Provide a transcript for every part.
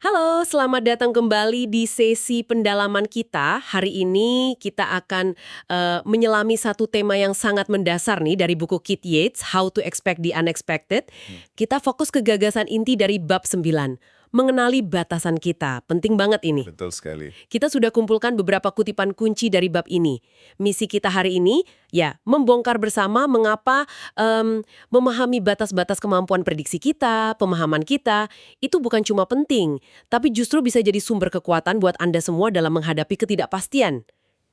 Halo, selamat datang kembali di sesi pendalaman kita. Hari ini kita akan menyelami satu tema yang sangat mendasar nih dari buku Kit Yates, How to Expect the Unexpected. Kita fokus ke gagasan inti dari bab 9, mengenali batasan kita. Penting banget ini. Betul sekali. Kita sudah kumpulkan beberapa kutipan kunci dari bab ini. Misi kita hari ini, ya, membongkar bersama mengapa memahami batas-batas kemampuan prediksi kita, pemahaman kita, itu bukan cuma penting, tapi justru bisa jadi sumber kekuatan buat Anda semua dalam menghadapi ketidakpastian.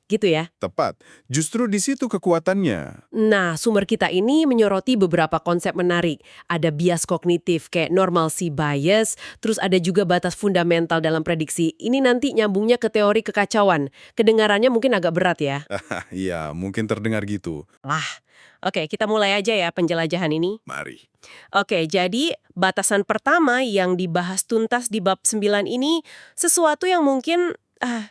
Gitu ya. Tepat. Justru di situ kekuatannya. Nah, sumber kita ini menyoroti beberapa konsep menarik. Ada bias kognitif kayak normalcy bias, terus ada juga batas fundamental dalam prediksi. Ini nanti nyambungnya ke teori kekacauan. Kedengarannya mungkin agak berat ya. Iya, mungkin terdengar gitu. Oke, kita mulai aja ya penjelajahan ini. Mari. Oke, jadi batasan pertama yang dibahas tuntas di bab 9 ini sesuatu yang mungkin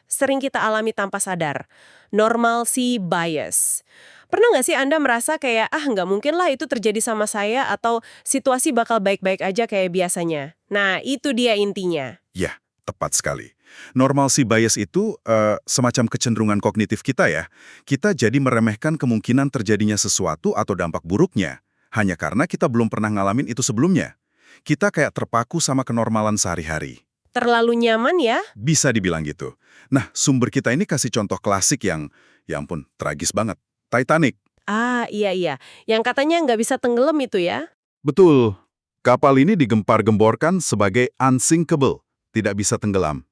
sering kita alami tanpa sadar. Normalcy bias. Pernah nggak sih Anda merasa kayak, nggak mungkin lah itu terjadi sama saya atau situasi bakal baik-baik aja kayak biasanya. Nah, itu dia intinya. Ya, tepat sekali. Normalcy bias itu semacam kecenderungan kognitif kita ya. Kita jadi meremehkan kemungkinan terjadinya sesuatu atau dampak buruknya. Hanya karena kita belum pernah ngalamin itu sebelumnya. Kita kayak terpaku sama kenormalan sehari-hari. Terlalu nyaman ya? Bisa dibilang gitu. Nah, sumber kita ini kasih contoh klasik yang, ya ampun, tragis banget. Titanic. Iya. Yang katanya nggak bisa tenggelam itu ya? Betul. Kapal ini digempar-gemborkan sebagai unsinkable, tidak bisa tenggelam.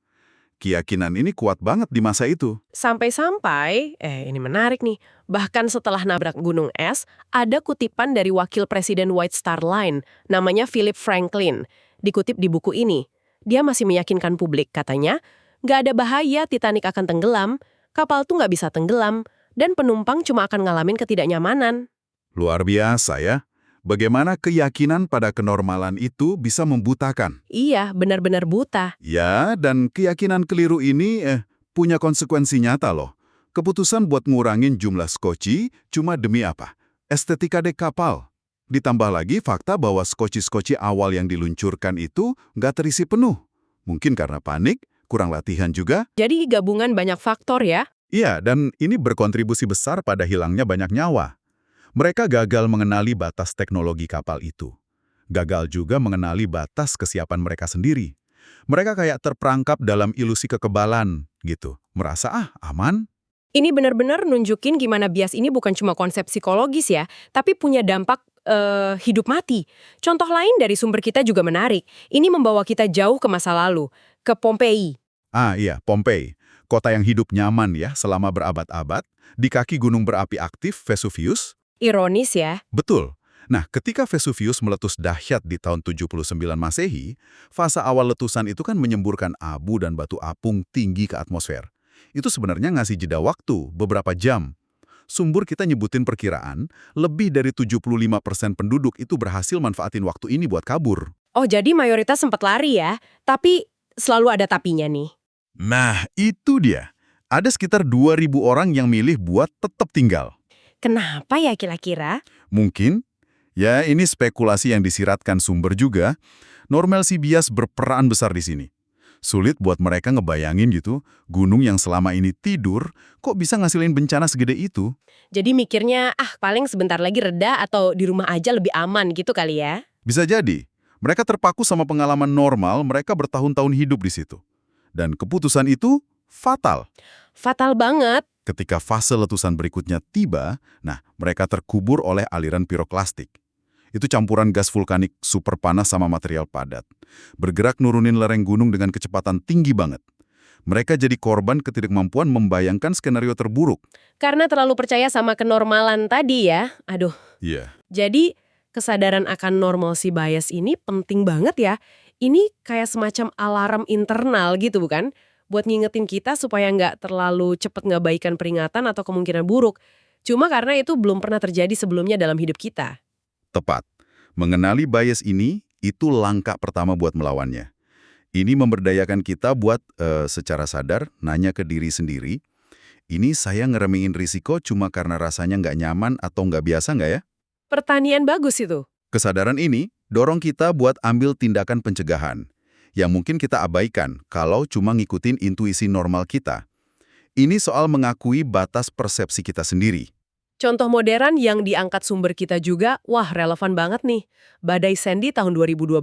Keyakinan ini kuat banget di masa itu. Sampai-sampai, ini menarik nih, bahkan setelah nabrak gunung es, ada kutipan dari wakil presiden White Star Line, namanya Philip Franklin, dikutip di buku ini. Dia masih meyakinkan publik, katanya, nggak ada bahaya Titanic akan tenggelam, kapal tuh nggak bisa tenggelam, dan penumpang cuma akan ngalamin ketidaknyamanan. Luar biasa ya. Bagaimana keyakinan pada kenormalan itu bisa membutakan. Iya, benar-benar buta. Ya, dan keyakinan keliru ini punya konsekuensi nyata loh. Keputusan buat ngurangin jumlah skoci cuma demi apa? Estetika dek kapal. Ditambah lagi fakta bahwa skoci-skoci awal yang diluncurkan itu nggak terisi penuh. Mungkin karena panik, kurang latihan juga. Jadi gabungan banyak faktor ya? Iya, dan ini berkontribusi besar pada hilangnya banyak nyawa. Mereka gagal mengenali batas teknologi kapal itu. Gagal juga mengenali batas kesiapan mereka sendiri. Mereka kayak terperangkap dalam ilusi kekebalan, gitu. Merasa, aman. Ini benar-benar nunjukin gimana bias ini bukan cuma konsep psikologis ya, tapi punya dampak hidup mati. Contoh lain dari sumber kita juga menarik. Ini membawa kita jauh ke masa lalu, ke Pompei. Iya, Pompei. Kota yang hidup nyaman ya selama berabad-abad, di kaki gunung berapi aktif Vesuvius. Ironis ya. Betul. Nah, ketika Vesuvius meletus dahsyat di tahun 79 Masehi, fase awal letusan itu kan menyemburkan abu dan batu apung tinggi ke atmosfer. Itu sebenarnya ngasih jeda waktu, beberapa jam. Sumber kita nyebutin perkiraan, lebih dari 75% penduduk itu berhasil manfaatin waktu ini buat kabur. Oh, jadi mayoritas sempat lari ya, tapi selalu ada tapinya nih. Nah, itu dia. Ada sekitar 2.000 orang yang milih buat tetap tinggal. Kenapa ya kira-kira? Mungkin, ya ini spekulasi yang disiratkan sumber juga, normalcy bias berperan besar di sini. Sulit buat mereka ngebayangin gitu, gunung yang selama ini tidur, kok bisa ngasilin bencana segede itu? Jadi mikirnya, paling sebentar lagi reda atau di rumah aja lebih aman gitu kali ya? Bisa jadi. Mereka terpaku sama pengalaman normal, mereka bertahun-tahun hidup di situ. Dan keputusan itu fatal. Fatal banget. Ketika fase letusan berikutnya tiba, mereka terkubur oleh aliran piroklastik. Itu campuran gas vulkanik super panas sama material padat. Bergerak nurunin lereng gunung dengan kecepatan tinggi banget. Mereka jadi korban ketidakmampuan membayangkan skenario terburuk. Karena terlalu percaya sama kenormalan tadi ya. Aduh. Iya. Jadi, kesadaran akan normalcy bias ini penting banget ya. Ini kayak semacam alarm internal gitu bukan? Buat ngingetin kita supaya nggak terlalu cepat ngabaikan peringatan atau kemungkinan buruk. Cuma karena itu belum pernah terjadi sebelumnya dalam hidup kita. Tepat. Mengenali bias ini, itu langkah pertama buat melawannya. Ini memberdayakan kita buat secara sadar nanya ke diri sendiri, ini saya ngeremehin risiko cuma karena rasanya nggak nyaman atau nggak biasa nggak ya? Pertanyaan bagus itu. Kesadaran ini dorong kita buat ambil tindakan pencegahan. yang mungkin kita abaikan kalau cuma ngikutin intuisi normal kita. Ini soal mengakui batas persepsi kita sendiri. Contoh modern yang diangkat sumber kita juga, wah relevan banget nih. Badai Sandy tahun 2012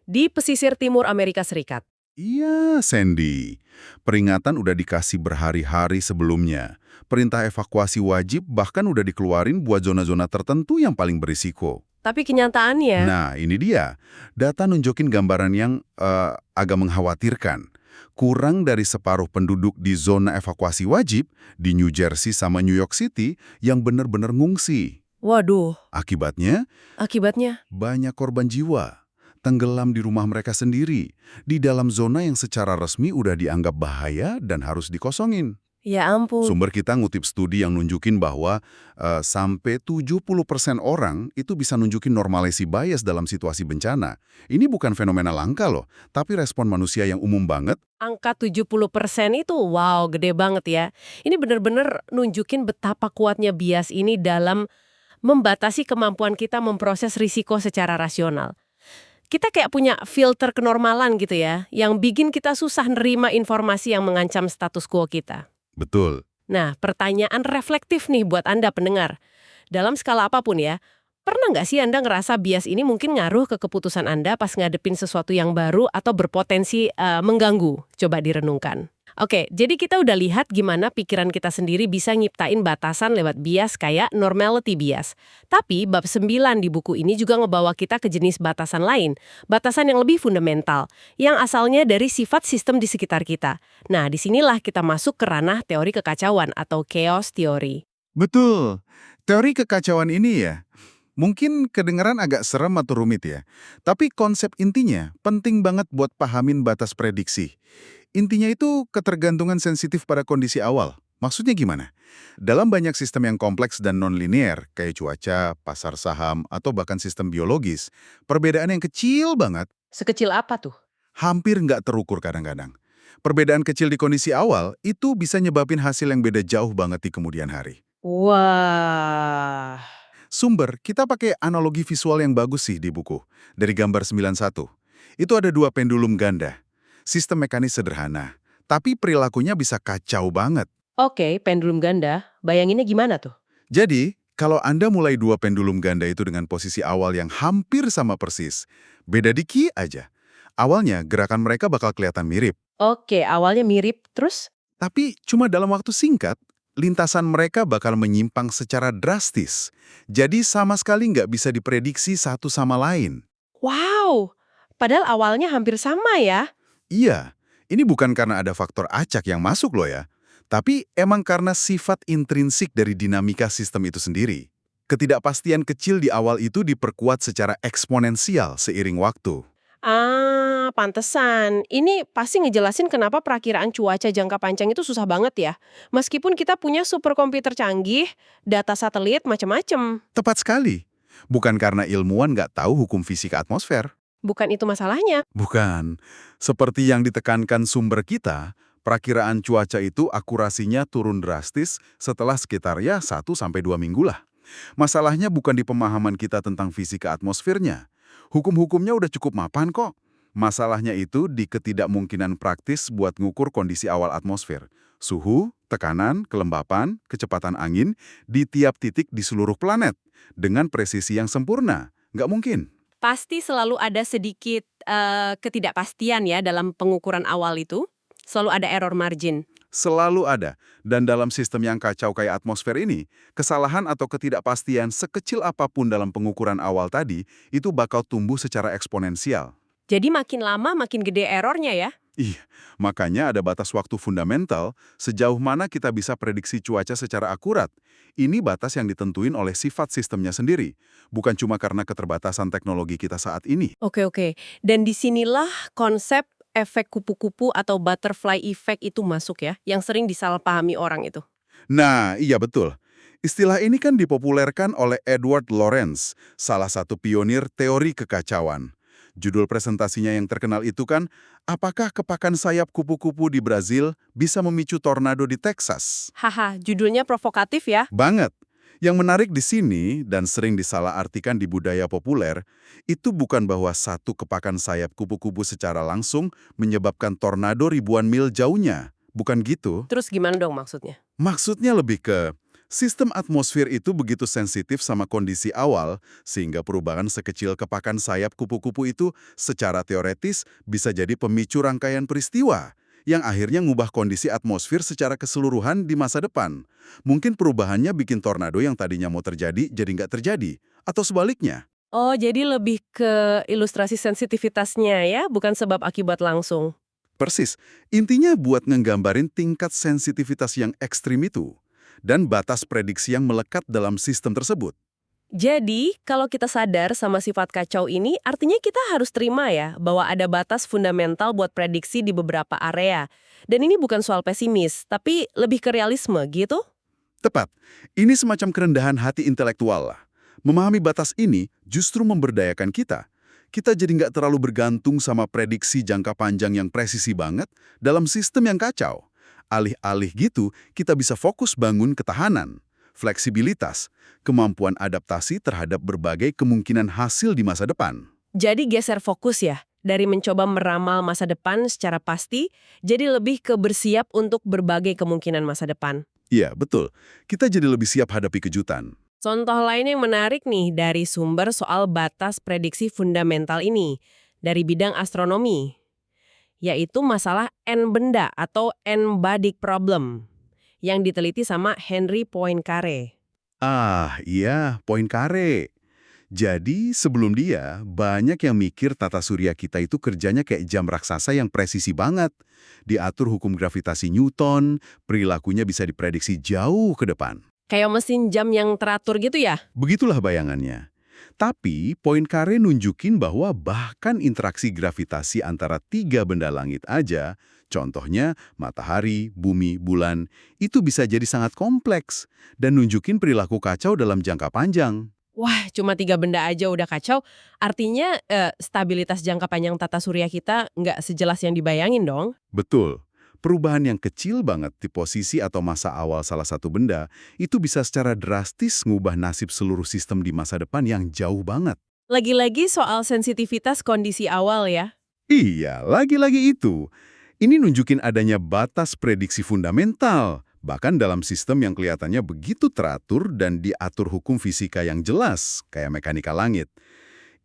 di pesisir timur Amerika Serikat. Iya, Sandy. Peringatan udah dikasih berhari-hari sebelumnya. Perintah evakuasi wajib bahkan udah dikeluarin buat zona-zona tertentu yang paling berisiko. Tapi kenyataannya, Nah, ini dia. Data nunjukin gambaran yang agak mengkhawatirkan. Kurang dari separuh penduduk di zona evakuasi wajib di New Jersey sama New York City yang benar-benar ngungsi. waduh, Akibatnya, akibatnya, banyak korban jiwa. Tenggelam di rumah mereka sendiri, di dalam zona yang secara resmi udah dianggap bahaya dan harus dikosongin. ya ampun. Sumber kita ngutip studi yang nunjukin bahwa sampai 70% orang itu bisa nunjukin normalisi bias dalam situasi bencana. Ini bukan fenomena langka loh, tapi respon manusia yang umum banget. Angka 70% itu wow, gede banget ya. Ini benar-benar nunjukin betapa kuatnya bias ini dalam membatasi kemampuan kita memproses risiko secara rasional. Kita kayak punya filter kenormalan gitu ya, yang bikin kita susah nerima informasi yang mengancam status quo kita. Betul. Nah, pertanyaan reflektif nih buat Anda pendengar. Dalam skala apapun ya, pernah nggak sih Anda ngerasa bias ini mungkin ngaruh ke keputusan Anda pas ngadepin sesuatu yang baru atau berpotensi mengganggu? Coba direnungkan. Oke, jadi kita udah lihat gimana pikiran kita sendiri bisa nyiptain batasan lewat bias kayak normality bias. Tapi bab 9 di buku ini juga ngebawa kita ke jenis batasan lain. Batasan yang lebih fundamental, yang asalnya dari sifat sistem di sekitar kita. Nah, disinilah kita masuk ke ranah teori kekacauan atau chaos theory. Betul. Teori kekacauan ini ya, mungkin kedengaran agak serem atau rumit ya. Tapi konsep intinya penting banget buat pahamin batas prediksi. Intinya itu ketergantungan sensitif pada kondisi awal. Maksudnya gimana? Dalam banyak sistem yang kompleks dan non-linear, kayak cuaca, pasar saham, atau bahkan sistem biologis, perbedaan yang kecil banget, Sekecil apa tuh? hampir nggak terukur kadang-kadang. Perbedaan kecil di kondisi awal itu bisa nyebabin hasil yang beda jauh banget di kemudian hari. Wah. Sumber, kita pakai analogi visual yang bagus sih di buku. Dari gambar 91. Itu ada dua pendulum ganda. Sistem mekanis sederhana. Tapi perilakunya bisa kacau banget. Oke, pendulum ganda. Bayanginnya gimana tuh? Jadi, kalau Anda mulai dua pendulum ganda itu dengan posisi awal yang hampir sama persis, beda dikit aja. Awalnya, gerakan mereka bakal kelihatan mirip. Oke, awalnya mirip, terus? Tapi cuma dalam waktu singkat, lintasan mereka bakal menyimpang secara drastis. Jadi sama sekali nggak bisa diprediksi satu sama lain. Wow, padahal awalnya hampir sama ya. Iya, ini bukan karena ada faktor acak yang masuk loh ya. Tapi emang karena sifat intrinsik dari dinamika sistem itu sendiri. Ketidakpastian kecil di awal itu diperkuat secara eksponensial seiring waktu. Ah, pantesan. Ini pasti ngejelasin kenapa perakiraan cuaca jangka panjang itu susah banget ya. Meskipun kita punya superkomputer canggih, data satelit macam-macam. Tepat sekali. Bukan karena ilmuwan nggak tahu hukum fisika atmosfer. Bukan itu masalahnya. Bukan. Seperti yang ditekankan sumber kita, perakiraan cuaca itu akurasinya turun drastis setelah sekitar 1-2 minggu lah. Masalahnya bukan di pemahaman kita tentang fisika atmosfernya. Hukum-hukumnya udah cukup mapan kok. Masalahnya itu di ketidakmungkinan praktis buat ngukur kondisi awal atmosfer. Suhu, tekanan, kelembapan, kecepatan angin di tiap titik di seluruh planet. Dengan presisi yang sempurna. Nggak mungkin. Pasti selalu ada sedikit ketidakpastian ya dalam pengukuran awal itu. Selalu ada error margin. Selalu ada. Dan dalam sistem yang kacau kayak atmosfer ini, kesalahan atau ketidakpastian sekecil apapun dalam pengukuran awal tadi, itu bakal tumbuh secara eksponensial. Jadi makin lama makin gede errornya ya. Iya, makanya ada batas waktu fundamental sejauh mana kita bisa prediksi cuaca secara akurat. Ini batas yang ditentuin oleh sifat sistemnya sendiri, bukan cuma karena keterbatasan teknologi kita saat ini. Oke. Dan disinilah konsep efek kupu-kupu atau butterfly effect itu masuk ya, yang sering disalahpahami orang itu. Nah, iya betul. Istilah ini kan dipopulerkan oleh Edward Lorenz, salah satu pionir teori kekacauan. Judul presentasinya yang terkenal itu kan, apakah kepakan sayap kupu-kupu di Brazil bisa memicu tornado di Texas? Haha, judulnya provokatif ya. Banget. Yang menarik di sini dan sering disalahartikan di budaya populer, itu bukan bahwa satu kepakan sayap kupu-kupu secara langsung menyebabkan tornado ribuan mil jauhnya. Bukan gitu. Terus gimana dong maksudnya? Maksudnya lebih ke sistem atmosfer itu begitu sensitif sama kondisi awal, sehingga perubahan sekecil kepakan sayap kupu-kupu itu secara teoretis bisa jadi pemicu rangkaian peristiwa yang akhirnya ngubah kondisi atmosfer secara keseluruhan di masa depan. Mungkin perubahannya bikin tornado yang tadinya mau terjadi jadi nggak terjadi, atau sebaliknya. Oh, jadi lebih ke ilustrasi sensitivitasnya ya, bukan sebab akibat langsung. Persis, intinya buat nggambarin tingkat sensitivitas yang ekstrim itu, dan batas prediksi yang melekat dalam sistem tersebut. Jadi, kalau kita sadar sama sifat kacau ini, artinya kita harus terima ya bahwa ada batas fundamental buat prediksi di beberapa area. Dan ini bukan soal pesimis, tapi lebih ke realisme gitu? Tepat, ini semacam kerendahan hati intelektual lah. Memahami batas ini justru memberdayakan kita. Kita jadi nggak terlalu bergantung sama prediksi jangka panjang yang presisi banget dalam sistem yang kacau. Alih-alih gitu, kita bisa fokus bangun ketahanan, fleksibilitas, kemampuan adaptasi terhadap berbagai kemungkinan hasil di masa depan. Jadi geser fokus ya, dari mencoba meramal masa depan secara pasti, jadi lebih ke bersiap untuk berbagai kemungkinan masa depan. Iya, betul. Kita jadi lebih siap hadapi kejutan. Contoh lain yang menarik nih dari sumber soal batas prediksi fundamental ini, dari bidang astronomi, yaitu masalah N benda atau N-bodic problem, yang diteliti sama Henry Poincaré. Ah, iya, Poincaré. Jadi, sebelum dia, banyak yang mikir tata surya kita itu kerjanya kayak jam raksasa yang presisi banget. Diatur hukum gravitasi Newton, perilakunya bisa diprediksi jauh ke depan. Kayak mesin jam yang teratur gitu ya? Begitulah bayangannya. Tapi, Poincaré nunjukin bahwa bahkan interaksi gravitasi antara tiga benda langit aja, contohnya matahari, bumi, bulan, itu bisa jadi sangat kompleks dan nunjukin perilaku kacau dalam jangka panjang. Wah, cuma 3 benda aja udah kacau. Artinya stabilitas jangka panjang tata surya kita nggak sejelas yang dibayangin dong. Betul. Perubahan yang kecil banget di posisi atau masa awal salah satu benda itu bisa secara drastis ngubah nasib seluruh sistem di masa depan yang jauh banget. Lagi-lagi soal sensitivitas kondisi awal ya. Iya, lagi-lagi itu. Ini nunjukin adanya batas prediksi fundamental, bahkan dalam sistem yang kelihatannya begitu teratur dan diatur hukum fisika yang jelas, kayak mekanika langit.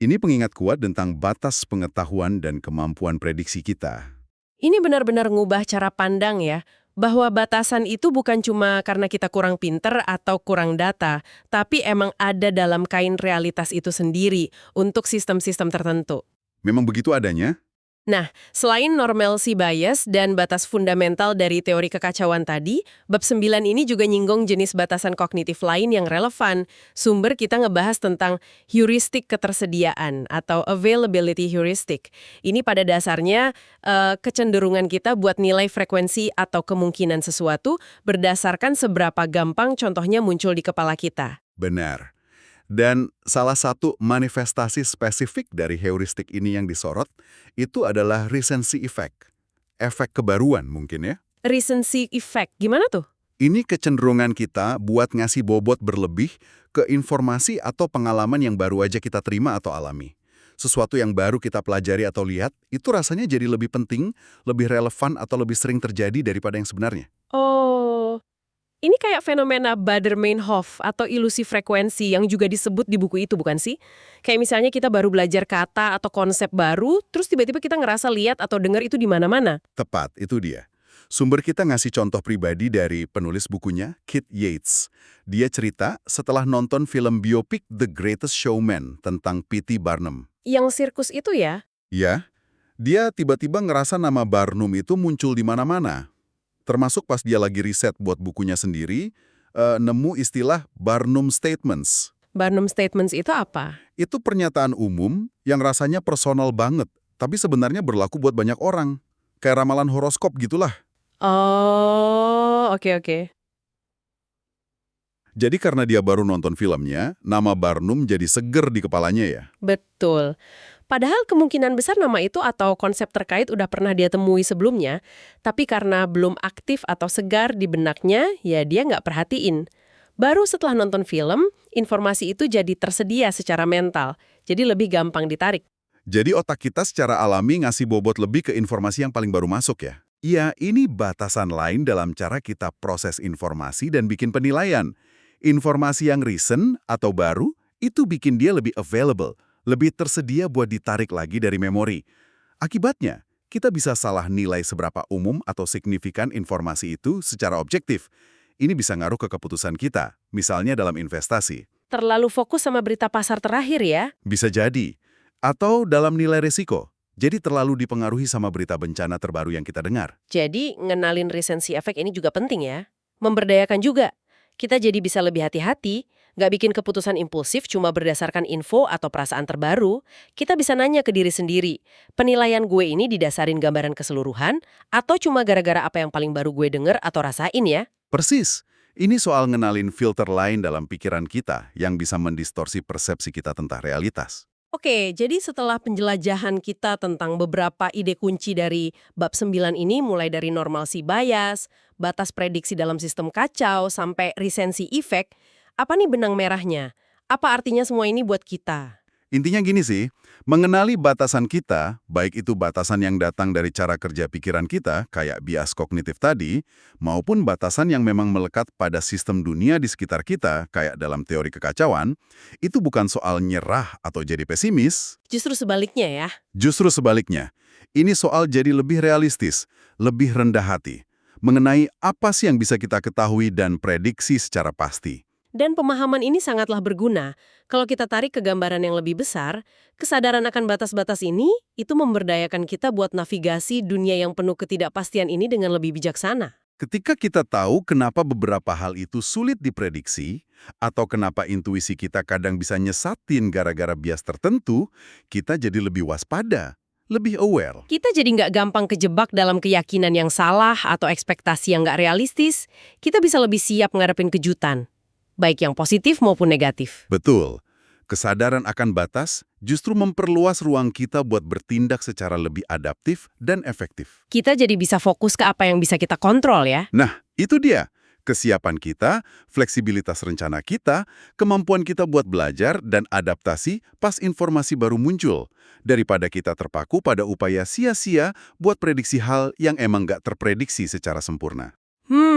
Ini pengingat kuat tentang batas pengetahuan dan kemampuan prediksi kita. Ini benar-benar ngubah cara pandang ya, bahwa batasan itu bukan cuma karena kita kurang pinter atau kurang data, tapi emang ada dalam kain realitas itu sendiri untuk sistem-sistem tertentu. Memang begitu adanya? Nah, selain normalcy bias dan batas fundamental dari teori kekacauan tadi, bab 9 ini juga nyinggung jenis batasan kognitif lain yang relevan. Sumber kita ngebahas tentang heuristik ketersediaan atau availability heuristic. Ini pada dasarnya kecenderungan kita buat nilai frekuensi atau kemungkinan sesuatu berdasarkan seberapa gampang contohnya muncul di kepala kita. Benar. Dan salah satu manifestasi spesifik dari heuristik ini yang disorot itu adalah recency effect. Efek kebaruan mungkin ya. Recency effect, gimana tuh? Ini kecenderungan kita buat ngasih bobot berlebih ke informasi atau pengalaman yang baru aja kita terima atau alami. Sesuatu yang baru kita pelajari atau lihat, itu rasanya jadi lebih penting, lebih relevan atau lebih sering terjadi daripada yang sebenarnya. Oh, ini kayak fenomena Baader-Meinhof atau ilusi frekuensi yang juga disebut di buku itu, bukan sih? Kayak misalnya kita baru belajar kata atau konsep baru, terus tiba-tiba kita ngerasa lihat atau dengar itu di mana-mana. Tepat, itu dia. Sumber kita ngasih contoh pribadi dari penulis bukunya, Kit Yates. Dia cerita setelah nonton film biopik The Greatest Showman tentang P.T. Barnum. Yang sirkus itu ya? Ya, dia tiba-tiba ngerasa nama Barnum itu muncul di mana-mana. Termasuk pas dia lagi riset buat bukunya sendiri, nemu istilah Barnum Statements. Barnum Statements itu apa? Itu pernyataan umum yang rasanya personal banget, tapi sebenarnya berlaku buat banyak orang. Kayak ramalan horoskop gitulah. Oh, oke. Jadi karena dia baru nonton filmnya, nama Barnum jadi seger di kepalanya ya. Betul. Padahal kemungkinan besar nama itu atau konsep terkait udah pernah dia temui sebelumnya, tapi karena belum aktif atau segar di benaknya, ya dia nggak perhatiin. Baru setelah nonton film, informasi itu jadi tersedia secara mental, jadi lebih gampang ditarik. Jadi otak kita secara alami ngasih bobot lebih ke informasi yang paling baru masuk ya? Iya, ini batasan lain dalam cara kita proses informasi dan bikin penilaian. Informasi yang recent atau baru, itu bikin dia lebih available, lebih tersedia buat ditarik lagi dari memori. Akibatnya, kita bisa salah nilai seberapa umum atau signifikan informasi itu secara objektif. Ini bisa ngaruh ke keputusan kita, misalnya dalam investasi. Terlalu fokus sama berita pasar terakhir ya? Bisa jadi. Atau dalam nilai risiko. Jadi terlalu dipengaruhi sama berita bencana terbaru yang kita dengar. Jadi, ngenalin recency efek ini juga penting ya. Memberdayakan juga. Kita jadi bisa lebih hati-hati, nggak bikin keputusan impulsif cuma berdasarkan info atau perasaan terbaru. Kita bisa nanya ke diri sendiri, penilaian gue ini didasarin gambaran keseluruhan atau cuma gara-gara apa yang paling baru gue denger atau rasain ya? Persis. Ini soal ngenalin filter lain dalam pikiran kita yang bisa mendistorsi persepsi kita tentang realitas. Oke, jadi setelah penjelajahan kita tentang beberapa ide kunci dari bab 9 ini, mulai dari normalcy bias, batas prediksi dalam sistem kacau, sampai recency effect, apa nih benang merahnya? Apa artinya semua ini buat kita? Intinya gini sih, mengenali batasan kita, baik itu batasan yang datang dari cara kerja pikiran kita, kayak bias kognitif tadi, maupun batasan yang memang melekat pada sistem dunia di sekitar kita, kayak dalam teori kekacauan, itu bukan soal nyerah atau jadi pesimis. Justru sebaliknya ya. Justru sebaliknya, ini soal jadi lebih realistis, lebih rendah hati, mengenai apa sih yang bisa kita ketahui dan prediksi secara pasti. Dan pemahaman ini sangatlah berguna. Kalau kita tarik ke gambaran yang lebih besar, kesadaran akan batas-batas ini, itu memberdayakan kita buat navigasi dunia yang penuh ketidakpastian ini dengan lebih bijaksana. Ketika kita tahu kenapa beberapa hal itu sulit diprediksi, atau kenapa intuisi kita kadang bisa nyesatin gara-gara bias tertentu, kita jadi lebih waspada, lebih aware. Kita jadi nggak gampang kejebak dalam keyakinan yang salah atau ekspektasi yang nggak realistis. Kita bisa lebih siap ngadepin kejutan, baik yang positif maupun negatif. Betul. Kesadaran akan batas justru memperluas ruang kita buat bertindak secara lebih adaptif dan efektif. Kita jadi bisa fokus ke apa yang bisa kita kontrol ya. Nah, itu dia. Kesiapan kita, fleksibilitas rencana kita, kemampuan kita buat belajar dan adaptasi pas informasi baru muncul. Daripada kita terpaku pada upaya sia-sia buat prediksi hal yang emang nggak terprediksi secara sempurna.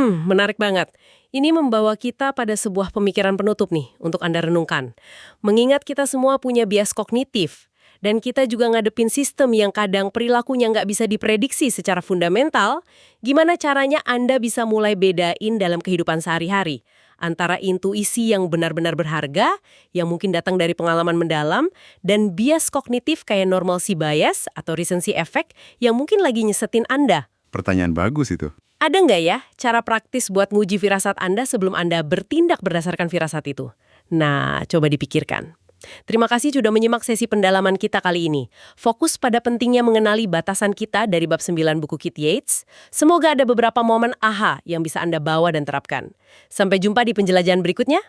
Menarik banget. Ini membawa kita pada sebuah pemikiran penutup nih untuk Anda renungkan. Mengingat kita semua punya bias kognitif, dan kita juga ngadepin sistem yang kadang perilakunya nggak bisa diprediksi secara fundamental, gimana caranya Anda bisa mulai bedain dalam kehidupan sehari-hari antara intuisi yang benar-benar berharga, yang mungkin datang dari pengalaman mendalam, dan bias kognitif kayak normalcy bias atau recency effect yang mungkin lagi nyesetin Anda. Pertanyaan bagus itu. Ada nggak ya cara praktis buat nguji firasat Anda sebelum Anda bertindak berdasarkan firasat itu? Nah, coba dipikirkan. Terima kasih sudah menyimak sesi pendalaman kita kali ini. Fokus pada pentingnya mengenali batasan kita dari bab 9 buku Kit Yates. Semoga ada beberapa momen aha yang bisa Anda bawa dan terapkan. Sampai jumpa di penjelajahan berikutnya.